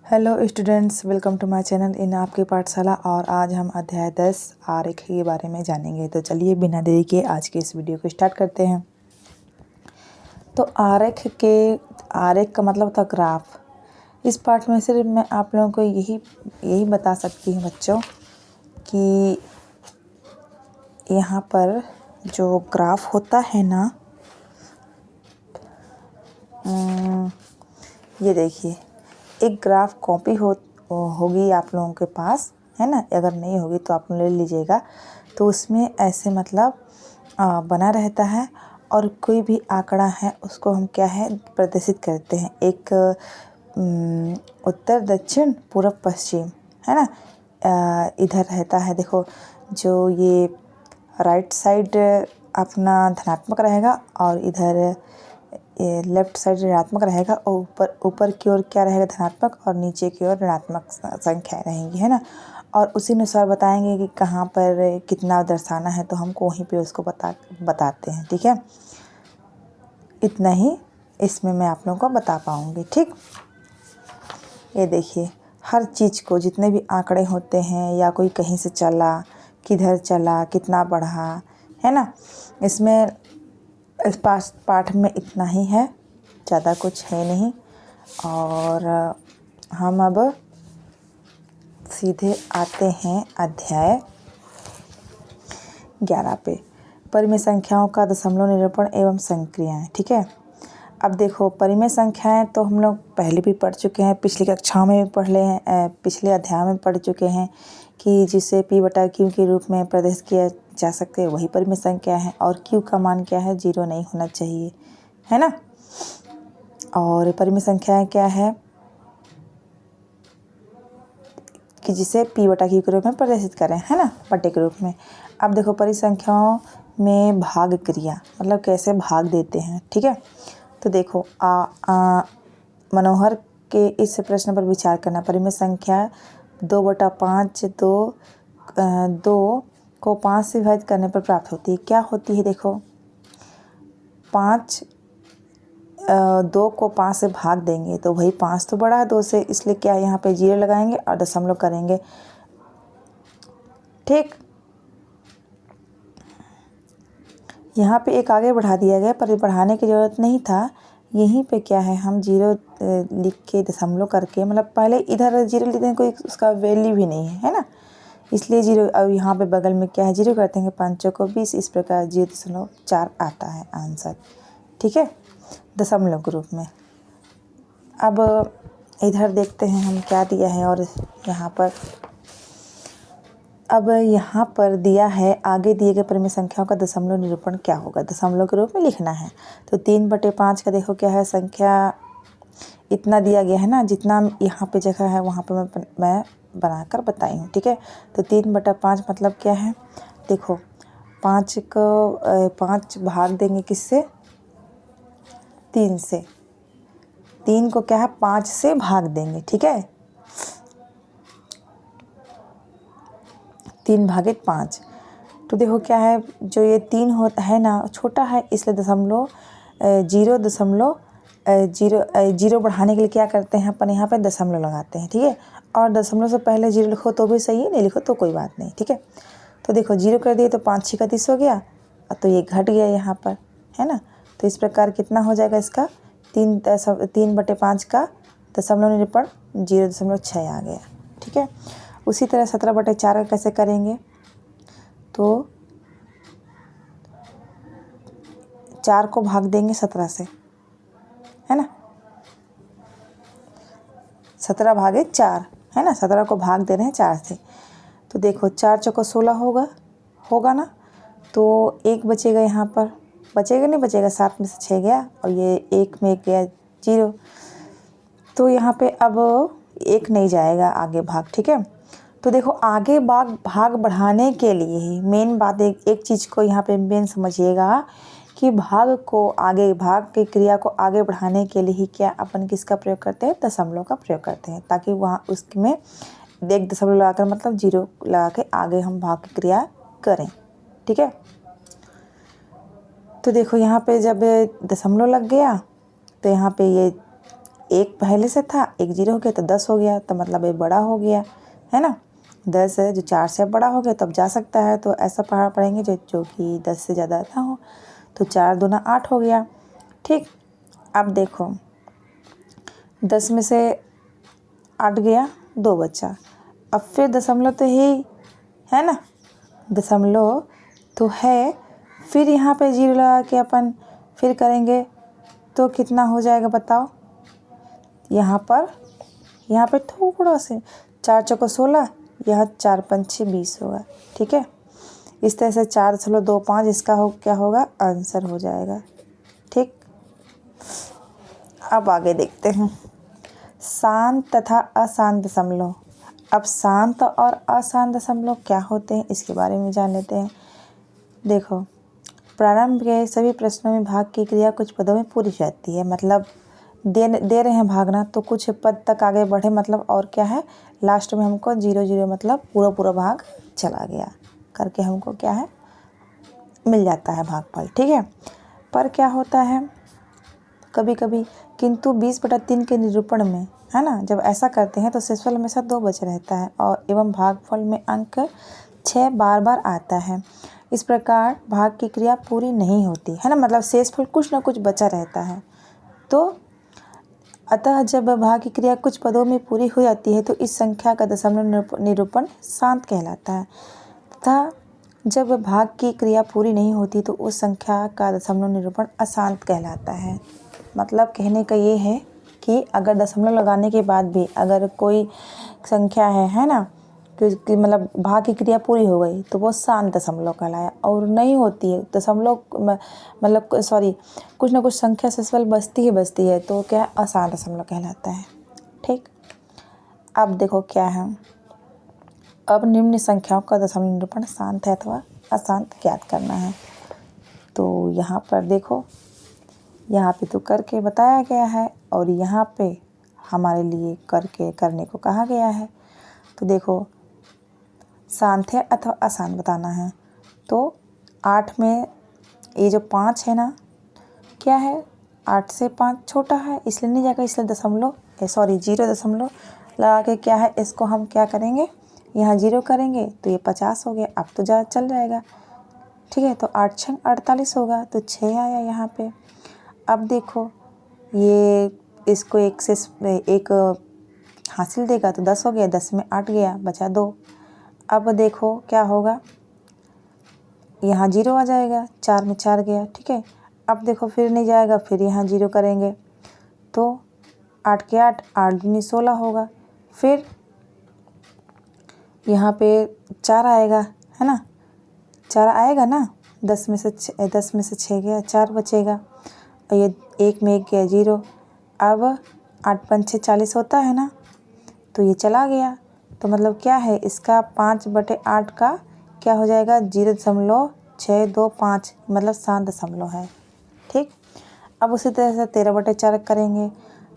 Hello students, welcome to my channel in आपकी पाठशाला। और आज हम अध्याय 10 आरेख के बारे में जानेंगे। तो चलिए बिना देरी के आज के इस वीडियो को स्टार्ट करते हैं। तो आरेख का मतलब था ग्राफ। इस पाठ में सिर्फ मैं आप लोगों को यही बता सकती हूँ बच्चों कि यहाँ पर जो ग्राफ होता है ना, ये देखिए, एक ग्राफ कॉपी होगी आप लोगों के पास, है ना। अगर नहीं होगी तो आप ले लीजिएगा। तो उसमें ऐसे मतलब बना रहता है और कोई भी आंकड़ा है उसको हम क्या है प्रदर्शित करते हैं। एक उत्तर, दक्षिण, पूर्व, पश्चिम, है ना। इधर रहता है, देखो, जो ये राइट साइड अपना धनात्मक रहेगा और इधर ये लेफ्ट साइड ऋणात्मक रहेगा, और ऊपर की ओर क्या रहेगा, धनात्मक, और नीचे की ओर ऋणात्मक संख्या रहेंगी, है ना। और उसी अनुसार बताएंगे कि कहाँ पर कितना दर्शाना है, तो हमको वहीं पे उसको बताते हैं। ठीक है, इतना ही इसमें मैं आप लोगों को बता पाऊँगी। ठीक, ये देखिए, हर चीज़ को, जितने भी आंकड़े होते हैं या कोई कहीं से चला, किधर चला, कितना बढ़ा, है ना, इसमें इस पाठ में इतना ही है, ज़्यादा कुछ है नहीं। और हम अब सीधे आते हैं अध्याय 11 पे, परिमेय संख्याओं का दशमलव निरूपण एवं संक्रियाएं। ठीक है, अब देखो, परिमेय संख्याएं तो हम लोग पहले भी पढ़ चुके हैं, पिछली कक्षाओं में भी पढ़ ले हैं, पिछले अध्याय में पढ़ चुके हैं कि जिसे P/Q के रूप में प्रदर्शित किया जा सकते हैं वही परिमेय संख्या है। और Q का मान क्या है, 0 नहीं होना चाहिए, है ना। और परिमेय संख्याएं क्या है कि जिसे P/Q के रूप में प्रदर्शित करें, है ना, पट्टे के रूप में। अब देखो, परिसंख्याओं में भाग क्रिया मतलब कैसे भाग देते हैं। ठीक है, तो देखो, मनोहर के इस प्रश्न पर विचार करना। परिमेय संख्या 2/5 2 को 5 से विभाजित करने पर प्राप्त होती है। क्या होती है, देखो, 2 को 5 से भाग देंगे तो वही 5 तो बड़ा है 2 से, इसलिए क्या यहाँ पे 0 लगाएंगे और दशमलव करेंगे। ठीक, यहाँ पे एक आगे बढ़ा दिया गया, पर बढ़ाने की ज़रूरत नहीं था। यहीं पे क्या है, हम 0 लिख के दशमलव करके, मतलब पहले इधर 0 लिखते हैं, कोई उसका वैल्यू भी नहीं है ना, इसलिए 0। अब यहाँ पे बगल में क्या है, 0 करते हैं, 5 को 20, इस प्रकार 0.4 आता है आंसर। ठीक है, दशमलव के रूप में। अब इधर देखते हैं हम क्या दिया है। और यहाँ पर दिया है, आगे दिए गए परिमेय संख्याओं का दशमलव निरूपण क्या होगा, दशमलव के रूप में लिखना है। तो 3/5 का देखो क्या है, संख्या इतना दिया गया है ना, जितना यहाँ पे जगह है वहाँ पे मैं बनाकर बताई हूँ। ठीक है, तो 3/5 मतलब क्या है, देखो, 5 भाग देंगे किससे, 3 से। 3 को क्या है, 5 से भाग देंगे। ठीक है, 3/5। तो देखो क्या है, जो ये 3 होता है ना, छोटा है, इसलिए जीरो बढ़ाने के लिए क्या करते हैं अपन, यहाँ पे दशमलव लगाते हैं। ठीक है, और दशमलव से पहले 0 लिखो तो भी सही है, नहीं लिखो तो कोई बात नहीं। ठीक है, तो देखो 0 कर दिए तो 5 6 का 30 हो गया, तो ये घट गया यहाँ पर, है ना। तो इस प्रकार कितना हो जाएगा इसका, 3/5 का दशमलव निरूपण 0.6 आ गया। ठीक है, उसी तरह 17/4 का कैसे करेंगे, तो 4 को भाग देंगे 17 से, है ना, 17/4, है ना, 17 को भाग दे रहे हैं 4 से। तो देखो, 4 चौको 16 होगा ना, तो 1 बचेगा, यहाँ पर बचेगा नहीं बचेगा, 7 में से 6 गया और ये 1 में 1 गया 0, तो यहाँ पे अब 1 नहीं जाएगा आगे भाग। ठीक है, तो देखो, आगे भाग बढ़ाने के लिए ही मेन बात, एक चीज़ को यहाँ पे मेन समझिएगा कि भाग की क्रिया को आगे बढ़ाने के लिए ही क्या अपन किसका प्रयोग करते हैं, दशमलव का प्रयोग करते हैं, ताकि वहाँ उसमें एक दशमलव लगाकर मतलब 0 लगा के आगे हम भाग की क्रिया करें। ठीक है, तो देखो यहाँ पे जब दशमलव लग गया तो यहाँ पे ये एक पहले से था, एक जीरो हो गया तो 10 हो गया, तो मतलब ये बड़ा हो गया, है ना। 10 है जो 4 से बड़ा हो गया, तब जा सकता है। तो ऐसा पढ़ेंगे जो कि 10 से ज़्यादा ना हो। तो 4 दूना 8 हो गया, ठीक। अब देखो 10 में से 8 गया, 2 बचा। अब फिर दशमलव तो है ना, दशमलव तो है। फिर यहाँ पे जीरो लगा के अपन फिर करेंगे तो कितना हो जाएगा बताओ। यहाँ पे थोड़ा से 4 चौको 16, यह 4 पंचे 20 होगा, ठीक है। इस तरह से 4.25 इसका क्या होगा, आंसर हो जाएगा, ठीक। अब आगे देखते हैं शांत तथा अशांत दशमलव। अब शांत और अशांत दशमलव क्या होते हैं इसके बारे में जान लेते हैं। देखो प्रारंभ के सभी प्रश्नों में भाग की क्रिया कुछ पदों में पूरी जाती है, मतलब दे रहे हैं भागना तो कुछ पद तक आगे बढ़े, मतलब और क्या है लास्ट में हमको 0 0 मतलब पूरा भाग चला गया करके हमको क्या है मिल जाता है भागफल, ठीक है। पर क्या होता है कभी कभी किंतु 20/3 के निरूपण में, है ना, जब ऐसा करते हैं तो शेषफल हमेशा 2 बचे रहता है और एवं भागफल में अंक 6 बार बार आता है। इस प्रकार भाग की क्रिया पूरी नहीं होती है ना, मतलब शेषफल कुछ ना कुछ बचा रहता है। तो अतः जब भाग की क्रिया कुछ पदों में पूरी हो जाती है तो इस संख्या का दशमलव निरूपण शांत कहलाता है, तथा जब भाग की क्रिया पूरी नहीं होती तो उस संख्या का दशमलव निरूपण अशांत कहलाता है। मतलब कहने का ये है कि अगर दशमलव लगाने के बाद भी अगर कोई संख्या है ना, कि मतलब भाग की क्रिया पूरी हो गई तो वो शांत दशमलव कहलाया, और नहीं होती है दशमलव मतलब सॉरी कुछ ना कुछ संख्या शेषफल बचती है तो क्या अशांत दशमलव कहलाता है, ठीक। अब देखो क्या है, अब निम्न संख्याओं का दशमलव निरूपण शांत है अथवा अशांत ज्ञात करना है। तो यहाँ पर देखो, यहाँ पे तो करके बताया गया है और यहाँ पे हमारे लिए करने को कहा गया है। तो देखो शांत है अथवा अशांत बताना है। तो 8 में ये जो 5 है ना, क्या है 8 से 5 छोटा है इसलिए नहीं जाएगा, इसलिए 0 दशमलव लगा के क्या है इसको हम क्या करेंगे, यहाँ 0 करेंगे तो ये 50 हो गया। अब तो चल जाएगा, ठीक है। तो 8 6 48 होगा, तो 6 आया यहाँ पे। अब देखो ये इसको एक हासिल देगा तो 10 हो गया, 10 में 8 गया, बचा 2। अब देखो क्या होगा, यहाँ 0 आ जाएगा, 4 में 4 गया, ठीक है। अब देखो फिर नहीं जाएगा, फिर यहाँ 0 करेंगे तो 8 के 8 दूनी 16 होगा। फिर यहाँ पे 4 आएगा, है ना, 4 आएगा ना, 10 में से 6 गया, 4 बचेगा और ये 1 में 1 गया 0। अब 8 पंचे 40 होता है ना, तो ये चला गया, तो मतलब क्या है इसका 5/8 का क्या हो जाएगा 0.625 मतलब 7 दशमलव है, ठीक। अब उसी तरह से 13/4 करेंगे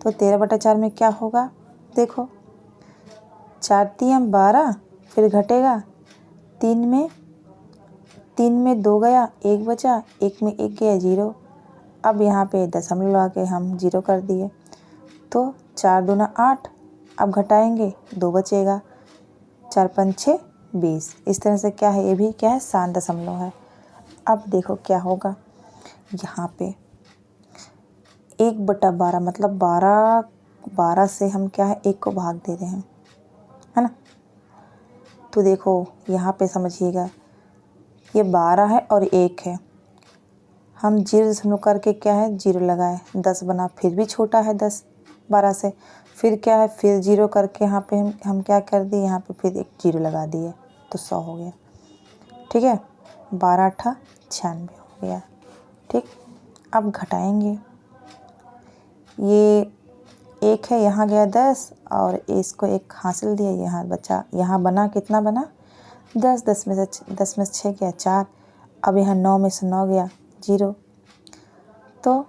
तो 13/4 में क्या होगा, देखो 4 3 12, फिर घटेगा 3 में 2 गया, 1 बचा, 1 में 1 गया 0। अब यहाँ पे दशमलव लगा के हम 0 कर दिए तो 4 दूना 8, अब घटाएंगे 2 बचेगा, 4 पंचे 20। इस तरह से क्या है ये भी क्या है 7 दशमलव है। अब देखो क्या होगा, यहाँ पे 1/12 मतलब 12 से हम क्या है 1 को भाग दे रहे हैं, है ना। तो देखो यहाँ पे समझिएगा ये 12 है और 1 है, हम 0 दशमलव करके क्या है 0 लगाए, 10 बना, फिर भी छोटा है 10 12 से, फिर क्या है फिर 0 करके यहाँ पे हम क्या कर दिए, यहाँ पे फिर एक 0 लगा दिए तो 100 हो गया, ठीक है। 12 8 96 हो गया, ठीक। अब घटाएंगे, ये 1 है, यहाँ गया 10 और इसको 1 हासिल दिया, यहाँ बचा, यहाँ बना कितना बना 10, 10 में से 6 गया 4। अब यहाँ 9 में से 9 गया 0। तो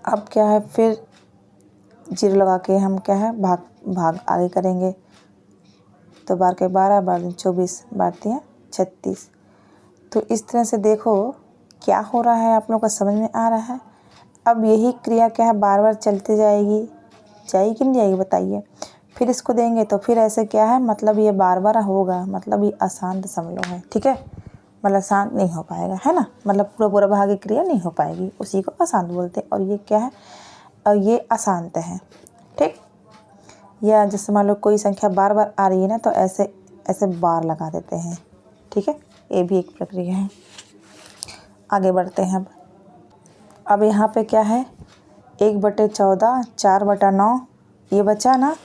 अब क्या है फिर 0 लगा के हम क्या है भाग आगे करेंगे, तो 12 के 12, 12 24, 12 36। तो इस तरह से देखो क्या हो रहा है, आप लोग को समझ में आ रहा है। अब यही क्रिया क्या है, बार बार चलती जाएगी कि नहीं जाएगी बताइए। फिर इसको देंगे तो फिर ऐसे क्या है, मतलब ये बार बार होगा, मतलब ये अशांत दशमलव है। ठीक है, मतलब शांत नहीं हो पाएगा, है ना, मतलब पूरा पूरा भाग की क्रिया नहीं हो पाएगी, उसी को अशांत बोलते हैं। और ये क्या है, और ये अशांत है। ठीक, या जैसे मान लो कोई संख्या बार बार आ रही है ना, तो ऐसे ऐसे बार लगा देते हैं। ठीक है, ये भी एक प्रक्रिया है। आगे बढ़ते हैं। अब यहाँ पे क्या है, 1/14, 4/9 ये बचा ना,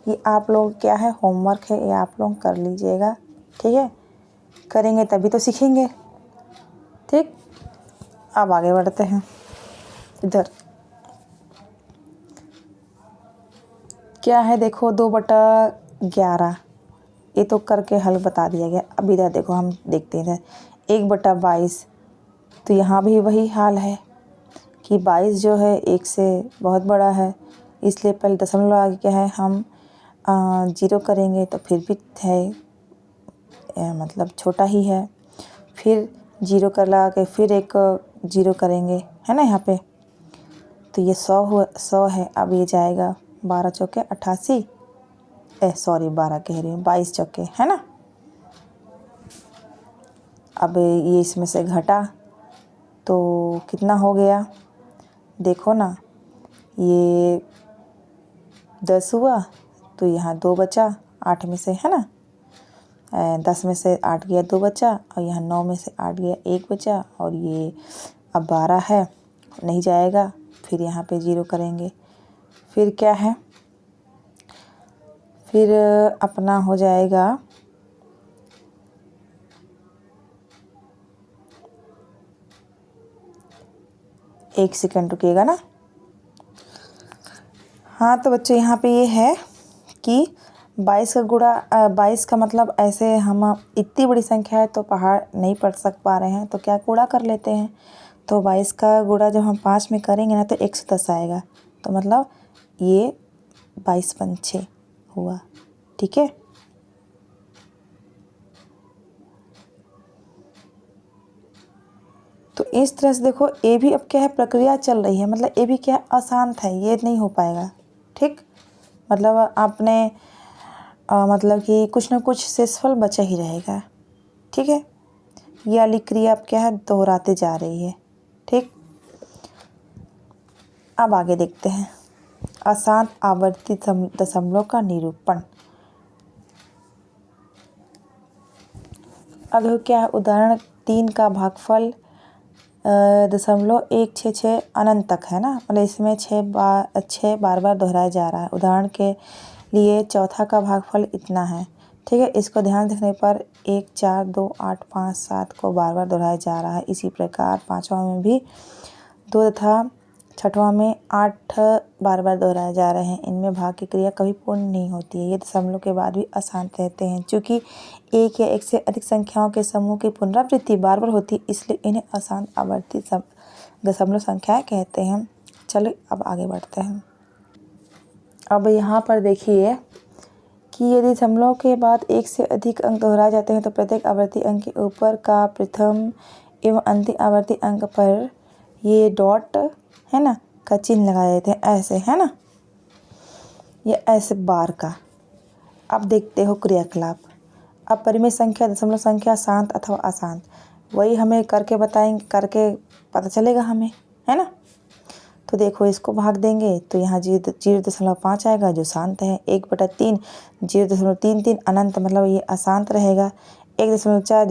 ये आप लोग क्या है, होमवर्क है, ये आप लोग कर लीजिएगा। ठीक है, करेंगे तभी तो सीखेंगे। ठीक, अब आगे बढ़ते हैं। इधर क्या है, देखो 2/11 ये तो करके हल बता दिया गया। अब इधर देखो, हम देखते हैं इधर 1/22, तो यहाँ भी वही हाल है कि 22 जो है 1 से बहुत बड़ा है, इसलिए पहले दशमलव आगे क्या है, हम 0 करेंगे तो फिर भी है, मतलब छोटा ही है। फिर 0 कर लगा के फिर एक 0 करेंगे, है ना, यहाँ पे तो ये 100 है। अब ये जाएगा 12 चौके 88, सॉरी 12 कह रही हूँ, 22 चौके, है ना। अब ये इसमें से घटा तो कितना हो गया, देखो ना, ये 10 हुआ, तो यहाँ 2 बचा 8 में से, है ना। 10 में से 8 गया, 2 बचा, और यहाँ 9 में से 8 गया, 1 बचा, और ये अब 12 है, नहीं जाएगा। फिर यहाँ पे 0 करेंगे, फिर क्या है, फिर अपना हो जाएगा 1 सेकंड रुकिएगा ना। हाँ तो बच्चों, यहाँ पे ये है कि 22 का गुणा, 22 का मतलब ऐसे हम इतनी बड़ी संख्या है तो पहाड़ नहीं पढ़ पा रहे हैं, तो क्या गुणा कर लेते हैं। तो 22 का गुणा जब हम 5 में करेंगे ना, तो 110 आएगा, तो मतलब ये 22×6 हुआ। ठीक है, तो इस तरह से देखो, ये भी अब क्या है, प्रक्रिया चल रही है, मतलब ये भी क्या है, अशांत है, ये नहीं हो पाएगा। ठीक, मतलब आपने मतलब कि कुछ ना कुछ शेषफल बचा ही रहेगा। ठीक है, ये वाली क्रिया अब क्या है, दोहराते जा रही है। ठीक, अब आगे देखते हैं, अशांत आवर्ती दशमलव का निरूपण। अब देखो क्या है, उदाहरण 3 का भागफल 0.166 अनंत तक है ना, मतलब इसमें 6 बार बार दोहराया जा रहा है। उदाहरण के लिए चौथा का भागफल इतना है। ठीक है, इसको ध्यान रखने पर 1, 4, 2, 8, 5, 7 को बार बार दोहराया जा रहा है। इसी प्रकार 5वां में भी 2 तथा 6वां में 8 बार बार दोहराए जा रहे हैं। इनमें भाग की क्रिया कभी पूर्ण नहीं होती है। ये दशमलव के बाद भी अशांत रहते हैं। चूँकि एक या एक से अधिक संख्याओं के समूह की पुनरावृत्ति बार बार होती है, इसलिए इन्हें अशांत आवर्ती दशमलव संख्याएं कहते हैं। चलो अब आगे बढ़ते हैं। अब यहाँ पर देखिए कि यदि दशमलव के बाद एक से अधिक अंक दोहराए जाते हैं, तो प्रत्येक आवर्ती अंक के ऊपर का प्रथम एवं अंतिम आवर्ती अंक पर ये डॉट है ना का चिन्ह लगाए जाते हैं, ऐसे, है ना, ये ऐसे बार का। अब देखते हो क्रियाकलाप। अब परिमेय संख्या, दशमलव संख्या शांत अथवा अशांत, वही हमें करके बताएंगे, करके पता चलेगा हमें, है ना। तो देखो, इसको भाग देंगे तो यहाँ 0.5 आएगा जो शांत है। 1/3 0.33 अनंत, मतलब ये अशांत रहेगा। 1.4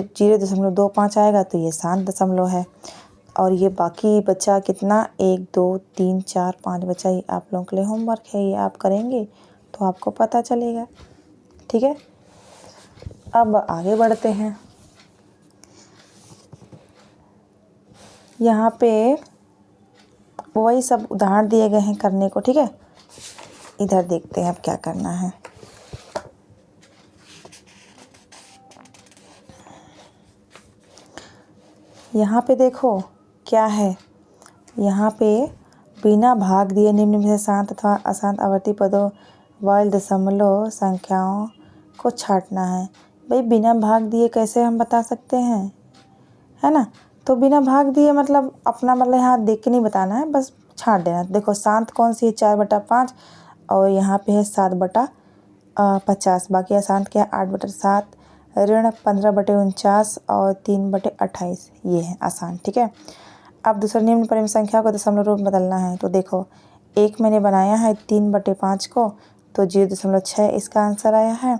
0.25 आएगा तो ये शांत दशमलव है। और ये बाकी बचा कितना, 1, 2, 3, 4, 5 बचा। ये आप लोगों के लिए होमवर्क है, ये आप करेंगे तो आपको पता चलेगा। ठीक है, अब आगे बढ़ते हैं। यहाँ पे वही सब उदाहरण दिए गए हैं करने को। ठीक है, इधर देखते हैं अब क्या करना है। यहाँ पे देखो क्या है, यहाँ पे बिना भाग दिए निम्न में से शांत अथवा अशांत आवर्ती पदों वाले दशमलव संख्याओं को छांटना है। भाई बिना भाग दिए कैसे हम बता सकते हैं, है ना। तो बिना भाग दिए मतलब अपना मतलब यहाँ देख के नहीं बताना है, बस छाँट देना। देखो शांत कौन सी है, 4/5 और यहाँ पे है 7/50। बाकी अशांत क्या है, 8/7, ऋण 15/49 और 3/28, ये है आसान। ठीक है, अब दूसरा निम्न परिमेय संख्या को दशमलव रूप में बदलना है। तो देखो 1 मैंने बनाया है 3/5 को, तो 0.6 इसका आंसर आया है।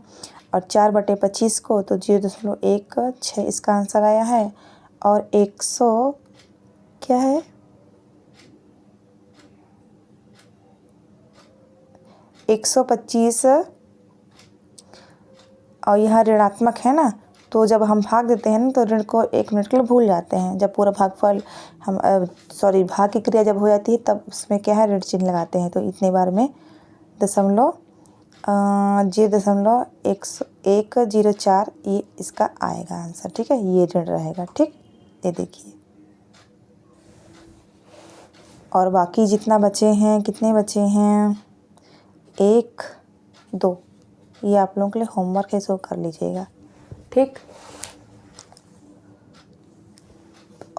और 4/25 को तो 0.16 इसका आंसर आया है। और 100 क्या है, 125 और यहाँ ऋणात्मक है ना, तो जब हम भाग देते हैं ना तो ऋण को 1 मिनट के लिए भूल जाते हैं। जब पूरा भागफल हम भाग की क्रिया जब हो जाती है तब उसमें क्या है, ऋण चिन्ह लगाते हैं। तो इतने बार में 0.104 ये इसका आएगा आंसर। ठीक है, ये ऋण रहेगा। ठीक, ये देखिए। और बाकी जितना बचे हैं, कितने बचे हैं, 1 2, ये आप लोगों के लिए होमवर्क है, इसको कर लीजिएगा। ठीक,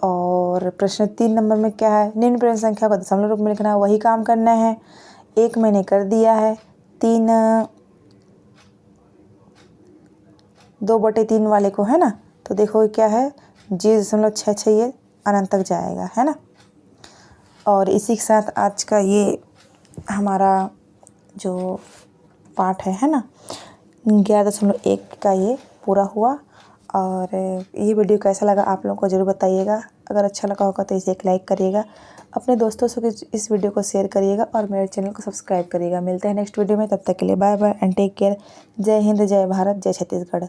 और प्रश्न 3 नंबर में क्या है, निम्न परिमेय संख्या को दशमलव रूप में लिखना है। वही काम करना है। 1 मैंने कर दिया है, 3 2/3 वाले को है ना, तो देखो क्या है, 0.66 ये अनंत तक जाएगा, है ना। और इसी के साथ आज का ये हमारा जो पाठ है ना, 11.1 का ये पूरा हुआ। और ये वीडियो कैसा लगा आप लोगों को ज़रूर बताइएगा। अगर अच्छा लगा होगा तो इसे एक लाइक करिएगा, अपने दोस्तों से इस वीडियो को शेयर करिएगा और मेरे चैनल को सब्सक्राइब करिएगा। मिलते हैं नेक्स्ट वीडियो में, तब तक के लिए bye bye and take care. जय हिंद, जय भारत, जय छत्तीसगढ़।